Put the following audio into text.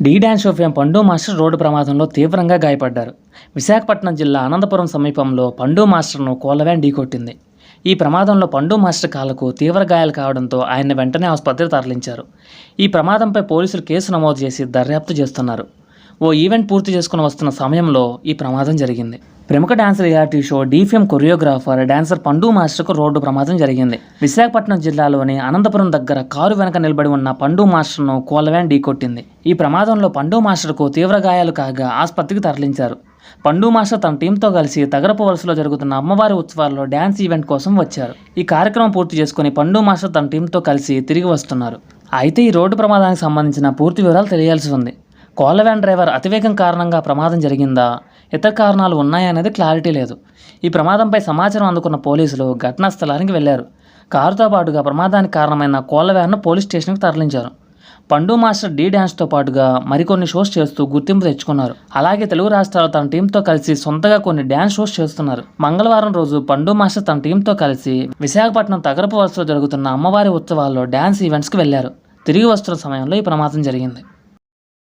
ఢీ dance show fame పండు master road ప్రమాదంలో తీవ్రంగా గాయపడ్డారు. విశాఖపట్నం జిల్లా అనంతపురం సమీపంలో పండు మాస్టర్ను కోళ్ల వ్యాన్ ఢీకొట్టింది. ఈ ప్రమాదంలో పండు మాస్టర్ కాళ్లకు తీవ్ర గాయాలు కావడంతో ఆయన్ని వెంటనే ఆసుపత్రికి తరలించారు. ఈ ప్రమాదంపై పోలీసులు కేసు నమోదు చేసి దర్యాప్తు చేస్తున్నారు. ఓ ఈవెంట్ పూర్తి చేసుకుని వస్తున్న సమయంలో ఈ ప్రమాదం జరిగింది. ప్రముఖ డాన్స్ రియాలిటీ షో ఢీ ఫేమ్ కొరియోగ్రాఫర్, డాన్సర్ పండు మాస్టర్కు రోడ్డు ప్రమాదం జరిగింది. విశాఖపట్నం జిల్లాలోని అనంతపురం దగ్గర కారు వెనక నిలబడి ఉన్న పండు మాస్టర్ను కోళ్ల వ్యాన్ ఢీకొట్టింది. ఈ ప్రమాదంలో పండు మాస్టర్కు తీవ్ర గాయాలు కాగా ఆసుపత్రికి తరలించారు. పండు మాస్టర్ తన టీంతో కలిసి తగరపు వలసలో జరుగుతున్న అమ్మవారి ఉత్సవాల్లో డ్యాన్స్ ఈవెంట్ కోసం వచ్చారు. ఈ కార్యక్రమం పూర్తి చేసుకుని పండు మాస్టర్ తన టీంతో కలిసి తిరిగి వస్తున్నారు. అయితే ఈ రోడ్డు ప్రమాదానికి సంబంధించిన పూర్తి వివరాలు తెలియాల్సి ఉంది. కోళ్ల వ్యాన్ డ్రైవర్ అతివేగం కారణంగా ప్రమాదం జరిగిందా, ఇతర కారణాలు ఉన్నాయనేది క్లారిటీ లేదు. ఈ ప్రమాదంపై సమాచారం అందుకున్న పోలీసులు ఘటనా స్థలానికి వెళ్లారు. కారుతో పాటుగా ప్రమాదానికి కారణమైన కోళ్ల వ్యాన్ను పోలీస్ స్టేషన్కి తరలించారు. పండు మాస్టర్ ఢీ డ్యాన్స్తో పాటుగా మరికొన్ని షోస్ చేస్తూ గుర్తింపు తెచ్చుకున్నారు. అలాగే తెలుగు రాష్ట్రాల్లో తన టీంతో కలిసి సొంతగా కొన్ని డ్యాన్స్ షోస్ చేస్తున్నారు. మంగళవారం రోజు పండు మాస్టర్ తన టీంతో కలిసి విశాఖపట్నం తగరపు వలసలో జరుగుతున్న అమ్మవారి ఉత్సవాల్లో డ్యాన్స్ ఈవెంట్స్కి వెళ్లారు. తిరిగి వస్తున్న సమయంలో ఈ ప్రమాదం జరిగింది.